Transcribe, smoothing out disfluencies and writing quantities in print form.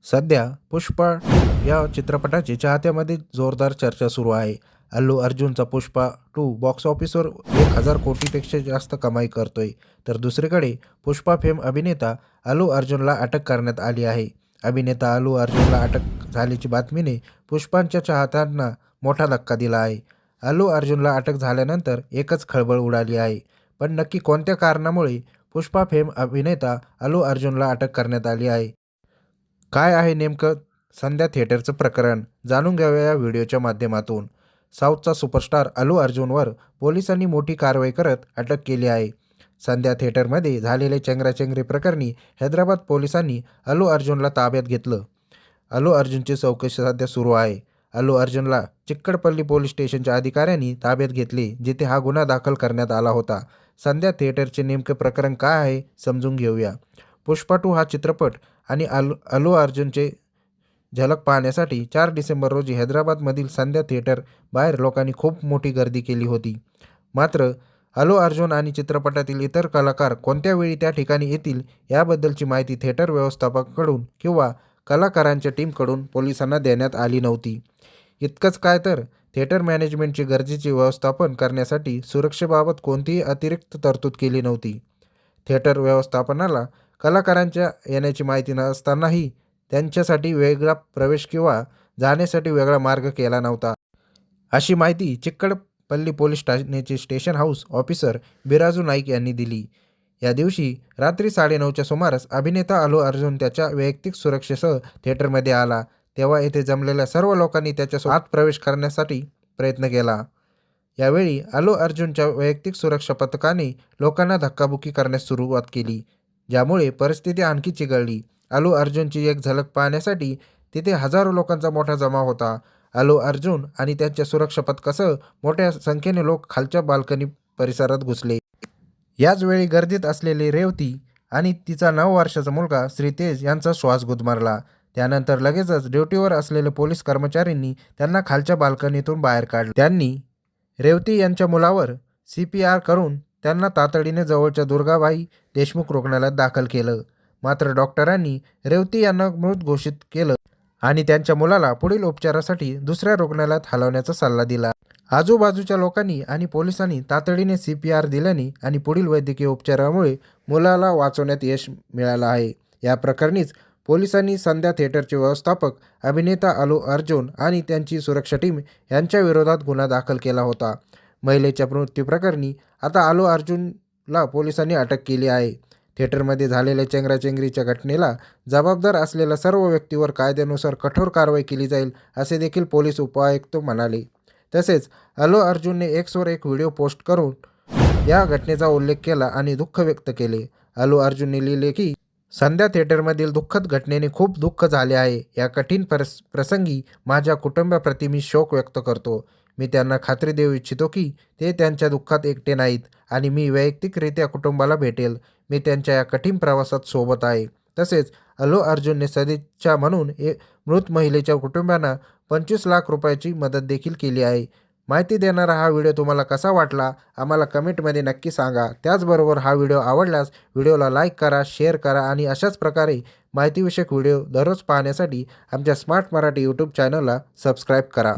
सध्या पुष्पा या चित्रपटाची चाहत्यामध्ये जोरदार चर्चा सुरू आहे. अल्लू अर्जुनचा पुष्पा 2 बॉक्स ऑफिसवर 1000 कोटीपेक्षा जास्त कमाई करतोय. तर दुसरीकडे पुष्पा फेम अभिनेता अल्लू अर्जुनला अटक करण्यात आली आहे. अभिनेता अल्लू अर्जुनला अटक झाल्याची बातमीने पुष्पांच्या चाहत्यांना मोठा धक्का दिला आहे. अल्लू अर्जुनला अटक झाल्यानंतर एकच खळबळ उडाली आहे. पण नक्की कोणत्या कारणामुळे पुष्पा फेम अभिनेता अल्लू अर्जुनला अटक करण्यात आली आहे? काय आहे नेमकं संध्या थिएटरचं प्रकरण? जाणून घेऊया या व्हिडिओच्या माध्यमातून. साऊथचा सुपरस्टार अल्लू अर्जुनवर पोलिसांनी मोठी कारवाई करत अटक केली आहे. संध्या थिएटरमध्ये झालेल्या चेंगराचेंगरी प्रकरणी हैदराबाद पोलिसांनी अल्लू अर्जुनला ताब्यात घेतलं. अल्लू अर्जुनची चौकशी सध्या सुरू आहे. अल्लू अर्जुनला चिक्कडपल्ली पोलीस स्टेशनच्या अधिकाऱ्यांनी ताब्यात घेतले, जिथे हा गुन्हा दाखल करण्यात आला होता. संध्या थिएटरचे नेमके प्रकरण काय आहे समजून घेऊया. पुष्पा 2 हा चित्रपट आणि अल्लू अर्जुनचे झलक पाहण्यासाठी 4 डिसेंबर रोजी हैदराबादमधील संध्या थिएटर बाहेर लोकांनी खूप मोठी गर्दी केली होती. मात्र अल्लू अर्जुन आणि चित्रपटातील इतर कलाकार कोणत्या वेळी त्या ठिकाणी येतील याबद्दलची माहिती थिएटर व्यवस्थापकाकडून किंवा कलाकारांच्या टीमकडून पोलिसांना देण्यात आली नव्हती. इतकंच काय तर थिएटर मॅनेजमेंटची गरजेचे व्यवस्थापन करण्यासाठी सुरक्षेबाबत कोणतीही अतिरिक्त तरतूद केली नव्हती. थिएटर व्यवस्थापनाला कलाकारांच्या येण्याची माहिती नसतानाही त्यांच्यासाठी वेगळा प्रवेश किंवा जाण्यासाठी वेगळा मार्ग केला नव्हता, अशी माहिती चिक्कडपल्ली पोलीस ठाण्याचे स्टेशन हाऊस ऑफिसर बिराजू नाईक यांनी दिली. या दिवशी रात्री 9:30च्या सुमारास अभिनेता अल्लू अर्जुन त्याच्या वैयक्तिक सुरक्षेसह थिएटरमध्ये आला. तेव्हा येथे जमलेल्या सर्व लोकांनी त्याच्यासोबत आत प्रवेश करण्यासाठी प्रयत्न केला. यावेळी अल्लू अर्जुनच्या वैयक्तिक सुरक्षा पथकाने लोकांना धक्काबुक्की करण्यास सुरुवात केली, ज्यामुळे परिस्थिती आणखी चिघळली. अल्लू अर्जुनची एक झलक पाहण्यासाठी तिथे हजारो लोकांचा मोठा जमाव होता. अल्लू अर्जुन आणि त्यांच्या सुरक्षा पथकासह मोठ्या संख्येने लोक खालच्या बाल्कनी परिसरात घुसले. याच वेळी गर्दीत असलेली रेवती आणि तिचा 9 वर्षाचा मुलगा श्रीतेज यांचा श्वास गुदमरला. त्यानंतर लगेचच ड्युटीवर असलेल्या पोलीस कर्मचाऱ्यांनी त्यांना खालच्या बाल्कनीतून बाहेर काढले. त्यांनी रेवती यांच्या मुलावर CPR करून त्यांना तातडीने जवळच्या दुर्गाबाई देशमुख रुग्णालयात दाखल केलं. मात्र डॉक्टरांनी रेवती यांना मृत घोषित केलं आणि त्यांच्या मुलाला पुढील उपचारासाठी दुसऱ्या रुग्णालयात हलवण्याचा सल्ला दिला. आजूबाजूच्या लोकांनी आणि पोलिसांनी तातडीने CPR दिल्याने आणि पुढील वैद्यकीय उपचारामुळे मुलाला वाचवण्यात यश मिळालं आहे. या प्रकरणीच पोलिसांनी संध्या थिएटरचे व्यवस्थापक, अभिनेता अल्लू अर्जुन आणि त्यांची सुरक्षा टीम यांच्या विरोधात गुन्हा दाखल केला होता. महिलेच्या मृत्यूप्रकरणी आता अल्लू अर्जुनला पोलिसांनी अटक केली आहे. थिएटरमध्ये झालेल्या चेंगराचेंगरीच्या घटनेला जबाबदार असलेल्या सर्व व्यक्तीवर कायद्यानुसार कठोर कारवाई केली जाईल, असे देखील पोलीस उपायुक्त म्हणाले. तसेच अल्लू अर्जुनने Xवर एक व्हिडिओ पोस्ट करून या घटनेचा उल्लेख केला आणि दुःख व्यक्त केले. अल्लू अर्जुनने लिहिले की, संध्या थिएटरमधील दुःखद घटनेने खूप दुःख झाले आहे. या कठीण प्रसंगी माझ्या कुटुंबाप्रती मी शोक व्यक्त करतो. मी त्यांना खात्री देऊ इच्छितो की ते त्यांच्या दुःखात एकटे नाहीत आणि मी वैयक्तिकरित्या कुटुंबाला भेटेल. मी त्यांच्या या कठीण प्रवासात सोबत आहे. तसेच अल्लू अर्जुनने सदिच्छा म्हणून मृत महिलेच्या कुटुंबांना 25 लाख रुपयाची मदत देखील केली आहे. माहिती देणारा हा व्हिडिओ तुम्हाला कसा वाटला आम्हाला कमेंटमध्ये नक्की सांगा. त्याचबरोबर हा व्हिडिओ आवडल्यास व्हिडिओला लाईक करा, शेअर करा आणि अशाच प्रकारे माहितीविषयक व्हिडिओ दररोज पाहण्यासाठी आमच्या स्मार्ट मराठी यूट्यूब चॅनलला सबस्क्राईब करा.